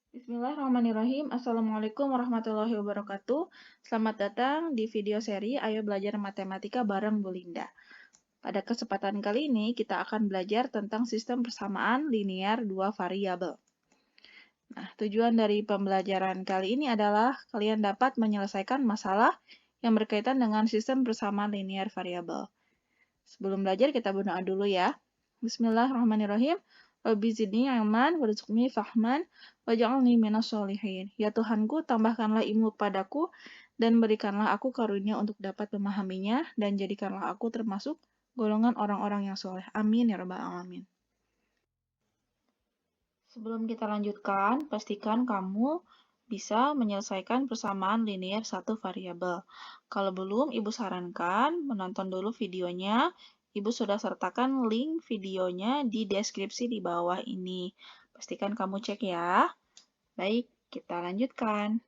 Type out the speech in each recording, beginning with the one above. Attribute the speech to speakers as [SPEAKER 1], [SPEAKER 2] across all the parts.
[SPEAKER 1] Bismillahirrahmanirrahim. Assalamualaikum warahmatullahi wabarakatuh. Selamat datang di video seri Ayo Belajar Matematika bareng Bu Linda. Pada kesempatan kali ini, kita akan belajar tentang sistem persamaan linear dua variabel. Nah, tujuan dari pembelajaran kali ini adalah kalian dapat menyelesaikan masalah yang berkaitan dengan sistem persamaan linear variabel. Sebelum belajar, kita berdoa dulu ya. Bismillahirrahmanirrahim. Rabbi zidni ilman warzuqni fahman waj'alni minas sholihin. Ya Tuhanku, tambahkanlah ilmu padaku dan berikanlah aku karunia untuk dapat memahaminya dan jadikanlah aku termasuk golongan orang-orang yang soleh. Amin ya rabbal alamin. Sebelum kita lanjutkan, pastikan kamu bisa menyelesaikan persamaan linear satu variabel. Kalau belum, Ibu sarankan menonton dulu videonya. Ibu sudah sertakan link videonya di deskripsi di bawah ini. Pastikan kamu cek ya. Baik, kita lanjutkan.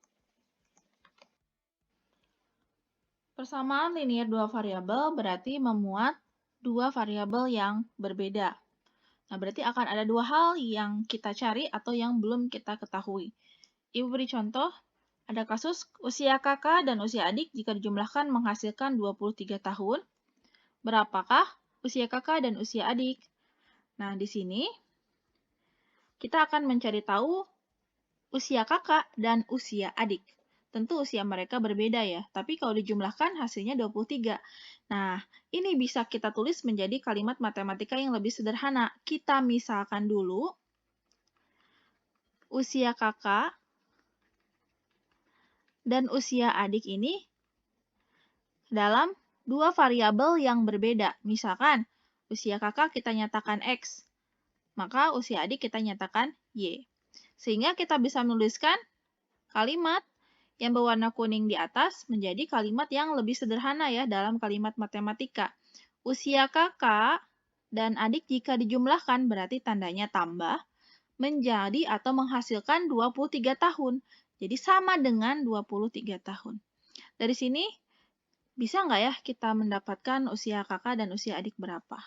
[SPEAKER 1] Persamaan linear dua variabel berarti memuat dua variabel yang berbeda. Nah, berarti akan ada dua hal yang kita cari atau yang belum kita ketahui. Ibu beri contoh, ada kasus usia kakak dan usia adik jika dijumlahkan menghasilkan 23 tahun. Berapakah usia kakak dan usia adik? Nah, di sini kita akan mencari tahu usia kakak dan usia adik. Tentu usia mereka berbeda ya, tapi kalau dijumlahkan hasilnya 23. Nah, ini bisa kita tulis menjadi kalimat matematika yang lebih sederhana. Kita misalkan dulu usia kakak dan usia adik ini dalam dua variabel yang berbeda. Misalkan, usia kakak kita nyatakan X, maka usia adik kita nyatakan Y. Sehingga kita bisa menuliskan kalimat yang berwarna kuning di atas menjadi kalimat yang lebih sederhana ya dalam kalimat matematika. Usia kakak dan adik jika dijumlahkan berarti tandanya tambah menjadi atau menghasilkan 23 tahun. Jadi sama dengan 23 tahun. Dari sini bisa nggak ya kita mendapatkan usia kakak dan usia adik berapa?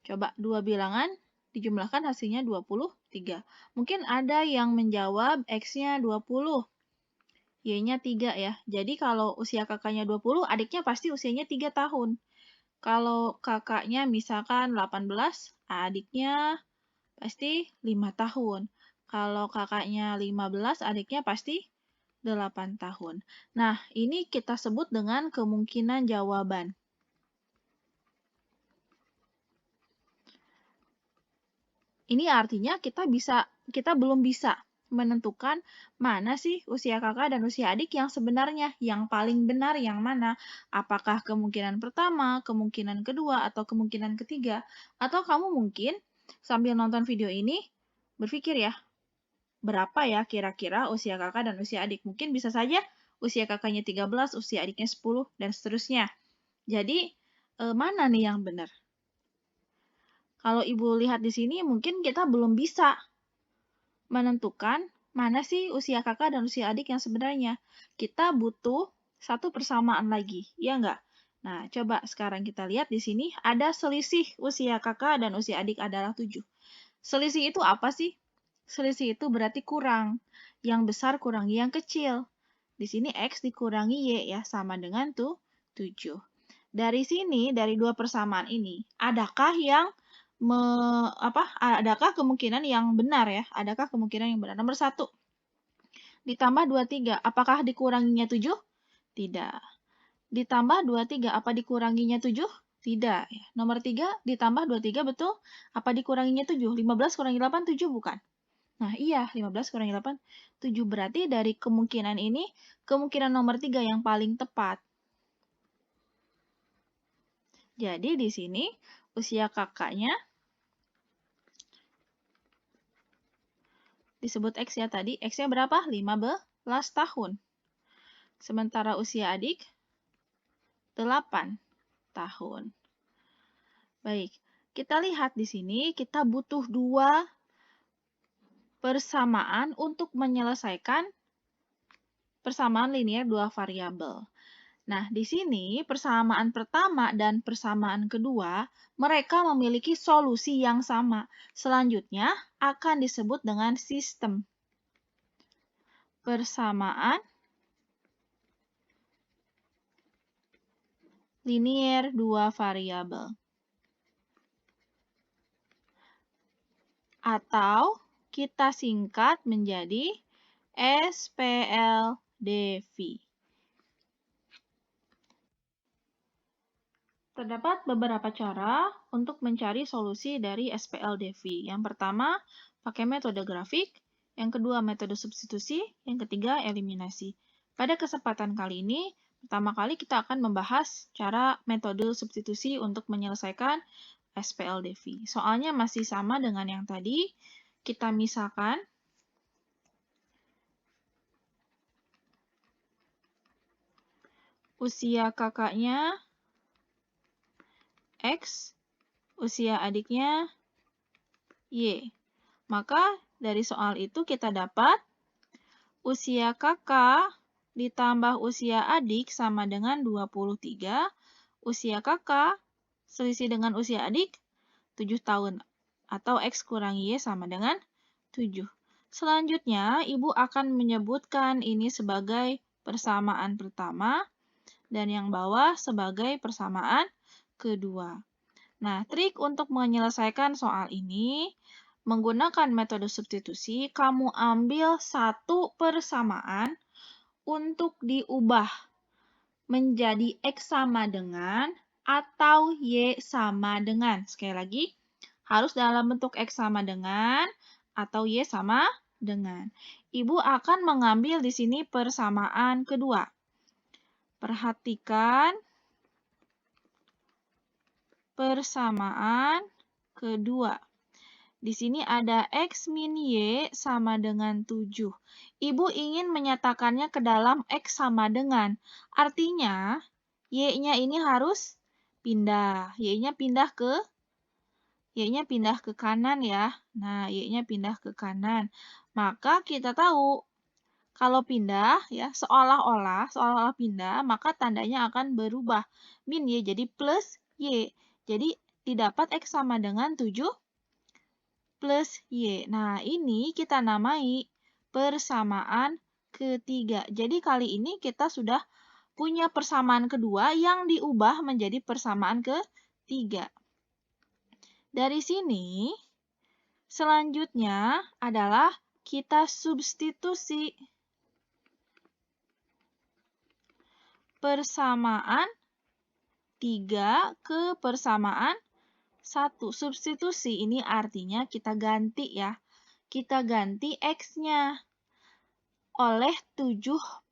[SPEAKER 1] Coba dua bilangan dijumlahkan hasilnya 23. Mungkin ada yang menjawab X-nya 20, Y-nya 3 ya. Jadi kalau usia kakaknya 20, adiknya pasti usianya 3 tahun. Kalau kakaknya misalkan 18, adiknya pasti 5 tahun. Kalau kakaknya 15, adiknya pasti 8 tahun. Nah, ini kita sebut dengan kemungkinan jawaban. Ini artinya kita belum bisa menentukan mana sih usia kakak dan usia adik yang sebenarnya, yang paling benar yang mana. Apakah kemungkinan pertama, kemungkinan kedua, atau kemungkinan ketiga. Atau kamu mungkin sambil nonton video ini berpikir ya, berapa ya kira-kira usia kakak dan usia adik. Mungkin bisa saja usia kakaknya 13, usia adiknya 10, dan seterusnya. Jadi, mana nih yang benar? Kalau Ibu lihat di sini, mungkin kita belum bisa menentukan mana sih usia kakak dan usia adik yang sebenarnya. Kita butuh satu persamaan lagi, ya enggak? Nah, coba sekarang kita lihat di sini ada selisih usia kakak dan usia adik adalah 7. Selisih itu apa sih? Selisih itu berarti kurang. Yang besar kurangi yang kecil. Di sini X dikurangi Y ya, sama dengan 7. Dari sini, dari dua persamaan ini, adakah adakah kemungkinan yang benar ya? Adakah kemungkinan yang benar? Nomor 1, ditambah 23, apakah dikuranginya 7? Tidak. Ditambah 23, apa dikuranginya 7? Tidak. Nomor 3, ditambah 23, betul? Apa dikuranginya 7? 15 kurangi 8, 7 bukan? Nah, iya, 15 kurangi 8, 7. Berarti dari kemungkinan ini, kemungkinan nomor 3 yang paling tepat. Jadi di sini usia kakaknya disebut X ya tadi. X-nya berapa? 15 tahun. Sementara usia adik 8 tahun. Baik, kita lihat di sini kita butuh dua persamaan untuk menyelesaikan persamaan linear dua variabel. Nah, di sini persamaan pertama dan persamaan kedua, mereka memiliki solusi yang sama. Selanjutnya akan disebut dengan sistem persamaan linier dua variabel. Atau kita singkat menjadi SPLDV. Terdapat beberapa cara untuk mencari solusi dari SPLDV. Yang pertama, pakai metode grafik. Yang kedua, metode substitusi. Yang ketiga, eliminasi. Pada kesempatan kali ini, pertama kali kita akan membahas cara metode substitusi untuk menyelesaikan SPLDV. Soalnya masih sama dengan yang tadi. Kita misalkan usia kakaknya X, usia adiknya Y. Maka dari soal itu kita dapat usia kakak ditambah usia adik sama dengan 23. Usia kakak selisih dengan usia adik 7 tahun. Atau X kurang Y sama dengan 7. Selanjutnya, Ibu akan menyebutkan ini sebagai persamaan pertama dan yang bawah sebagai persamaan kedua. Nah, trik untuk menyelesaikan soal ini, menggunakan metode substitusi, kamu ambil satu persamaan untuk diubah menjadi X sama dengan atau Y sama dengan. Sekali lagi, harus dalam bentuk X sama dengan atau Y sama dengan. Ibu akan mengambil di sini persamaan kedua. Perhatikan persamaan kedua. Di sini ada X min Y sama dengan 7. Ibu ingin menyatakannya ke dalam X sama dengan. Artinya, Y-nya ini harus pindah. Y-nya pindah ke kanan ya. Nah, Y-nya pindah ke kanan. Maka kita tahu, kalau pindah ya seolah-olah pindah, maka tandanya akan berubah. Min Y jadi plus Y. Jadi didapat X sama dengan 7 plus Y. Nah, ini kita namai persamaan ketiga. Jadi kali ini kita sudah punya persamaan kedua yang diubah menjadi persamaan ketiga. Dari sini, selanjutnya adalah kita substitusi persamaan 3 ke persamaan 1. Substitusi ini artinya kita ganti ya. Kita ganti X-nya oleh 7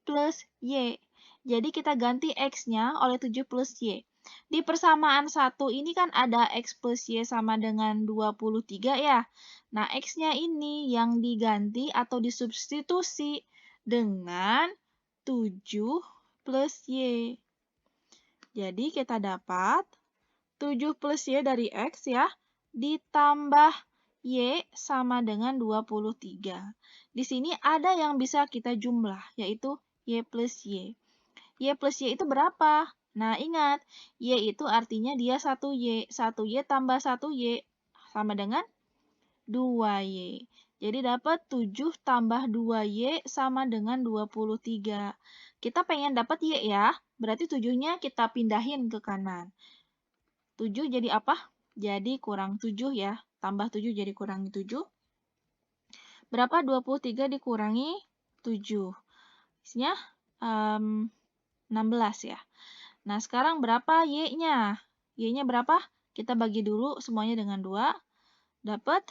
[SPEAKER 1] plus Y. Jadi kita ganti X-nya oleh 7 plus Y. Di persamaan 1 ini kan ada X plus Y sama dengan 23 ya. Nah, X-nya ini yang diganti atau disubstitusi dengan 7 plus Y. Jadi kita dapat 7 plus Y dari X ya, ditambah Y sama dengan 23. Di sini ada yang bisa kita jumlah, yaitu Y plus Y. Y plus Y itu berapa? Nah, ingat, Y itu artinya dia 1Y. 1Y tambah 1Y sama dengan 2Y. Jadi dapat 7 tambah 2Y sama dengan 23. Kita pengen dapat Y ya, berarti 7-nya kita pindahin ke kanan. 7 jadi apa? Jadi kurang 7 ya. Tambah 7 jadi kurangi 7. Berapa 23 dikurangi 7? Isinya 16 ya. Nah, sekarang berapa Y-nya? Y-nya berapa? Kita bagi dulu semuanya dengan 2. Dapat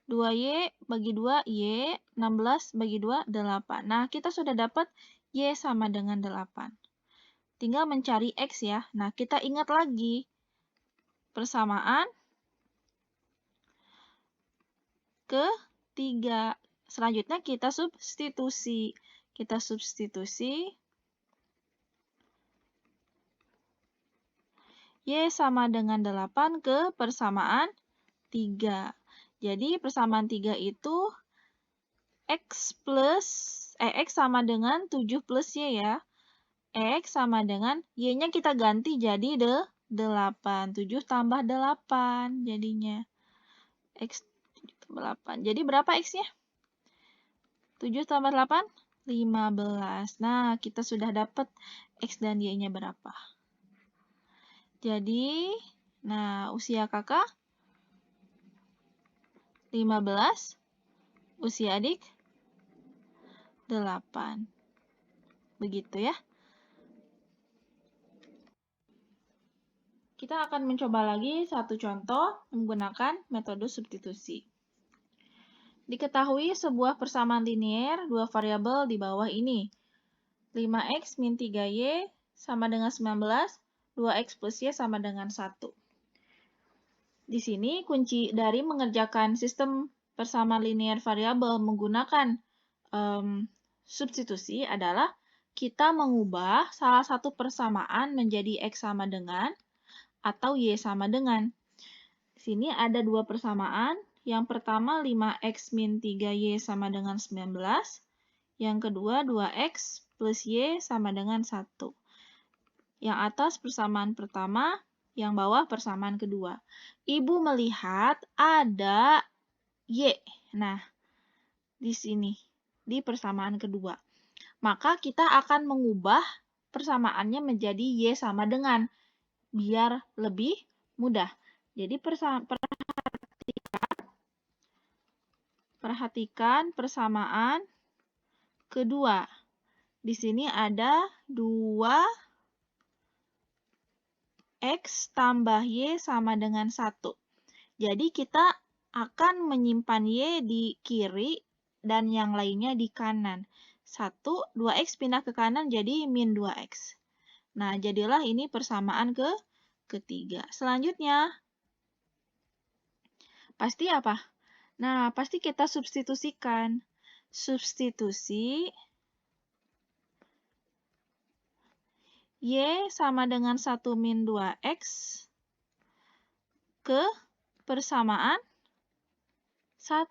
[SPEAKER 1] 2Y bagi 2, Y. 16 bagi 2, 8. Nah, kita sudah dapat Y sama dengan 8. Tinggal mencari X ya. Nah, kita ingat lagi persamaan ketiga. Selanjutnya kita substitusi. Kita substitusi Y sama dengan 8 ke persamaan 3. Jadi persamaan 3 itu X sama dengan 7 plus Y ya. X sama dengan Y-nya kita ganti jadi 8. 7 tambah 8 jadinya. X 7 tambah 8. Jadi berapa X-nya? 7 tambah 8? 15. Nah, kita sudah dapat X dan Y-nya berapa. Jadi, nah usia kakak 15, usia adik 8. Begitu ya. Kita akan mencoba lagi satu contoh menggunakan metode substitusi. Diketahui sebuah persamaan linear dua variabel di bawah ini. 5x min 3y sama dengan 19, 2x plus y sama dengan 1. Di sini kunci dari mengerjakan sistem persamaan linear variabel menggunakan substitusi adalah kita mengubah salah satu persamaan menjadi x sama dengan atau y sama dengan. Di sini ada dua persamaan. Yang pertama 5x min 3y sama dengan 19. Yang kedua 2x plus y sama dengan 1. Yang atas persamaan pertama, yang bawah persamaan kedua. Ibu melihat ada y. Nah, di sini, di persamaan kedua. Maka kita akan mengubah persamaannya menjadi y sama dengan, biar lebih mudah. Jadi perhatikan persamaan kedua. Di sini ada 2x tambah y sama dengan 1. Jadi kita akan menyimpan y di kiri dan yang lainnya di kanan. 2x pindah ke kanan jadi min 2x. Nah, jadilah ini persamaan ketiga. Selanjutnya, pasti apa? Nah, pasti kita substitusikan. Substitusi y sama dengan 1 min 2x ke persamaan 1.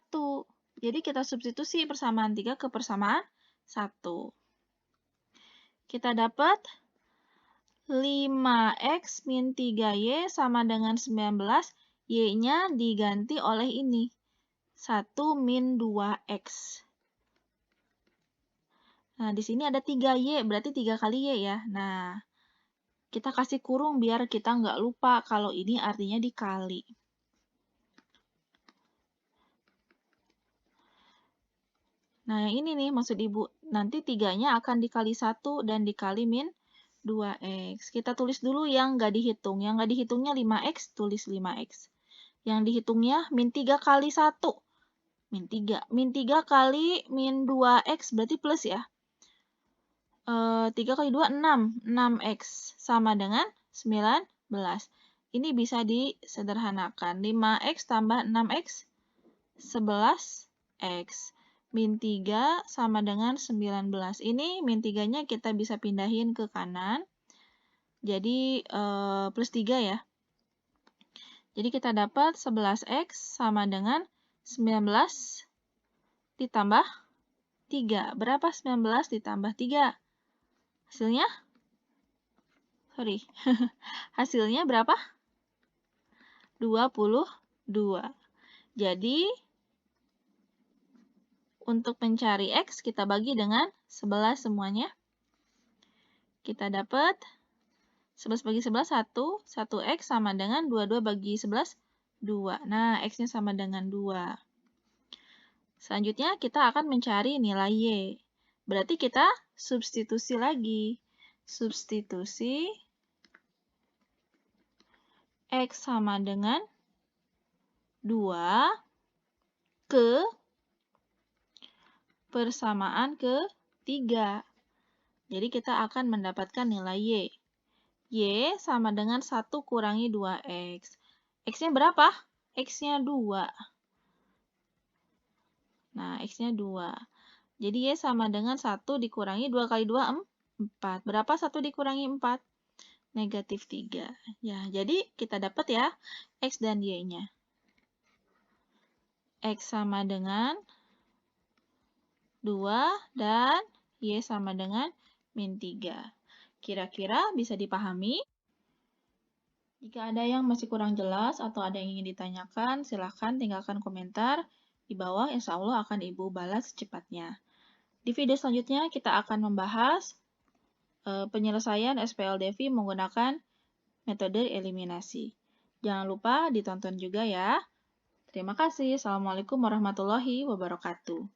[SPEAKER 1] Jadi kita substitusi persamaan 3 ke persamaan 1. Kita dapat 5x min 3y sama dengan 19. Y-nya diganti oleh ini. 1 min 2x. Nah, di sini ada 3y, berarti 3 kali y ya. Nah, kita kasih kurung biar kita nggak lupa kalau ini artinya dikali. Nah, yang ini nih maksud Ibu. Nanti 3-nya akan dikali 1 dan dikali min 2x. Kita tulis dulu yang nggak dihitung. Yang nggak dihitungnya 5x, tulis 5x. Yang dihitungnya min 3 kali 1. Min 3. Min 3 kali min 2x berarti plus ya. 3 kali 2, 6. 6x sama dengan 19. Ini bisa disederhanakan. 5x tambah 6x, 11x. Min 3 sama dengan 19. Ini min 3-nya kita bisa pindahin ke kanan. Jadi plus 3 ya. Jadi kita dapat 11x sama dengan 19 ditambah 3. Berapa 19 ditambah 3? Hasilnya? Hasilnya berapa? 22. Jadi, untuk mencari x, kita bagi dengan 11 semuanya. Kita dapat 11 bagi 11, 1. 1x sama dengan 22 bagi 11, 2. Nah, x-nya sama dengan 2. Selanjutnya, kita akan mencari nilai y. Berarti kita substitusi lagi. Substitusi x sama dengan 2 ke persamaan ketiga. Jadi kita akan mendapatkan nilai y. Y sama dengan 1 kurangi 2x. X-nya berapa? X-nya 2. Nah, X-nya 2. Jadi Y sama dengan 1 dikurangi 2 kali 2, 4. Berapa 1 dikurangi 4? Negatif 3. Ya, jadi kita dapat ya X dan Y-nya. X sama dengan 2 dan Y sama dengan min 3. Kira-kira bisa dipahami? Jika ada yang masih kurang jelas atau ada yang ingin ditanyakan, silahkan tinggalkan komentar di bawah, insya Allah akan Ibu balas secepatnya. Di video selanjutnya, kita akan membahas penyelesaian SPLDV menggunakan metode eliminasi. Jangan lupa ditonton juga ya. Terima kasih. Assalamualaikum warahmatullahi wabarakatuh.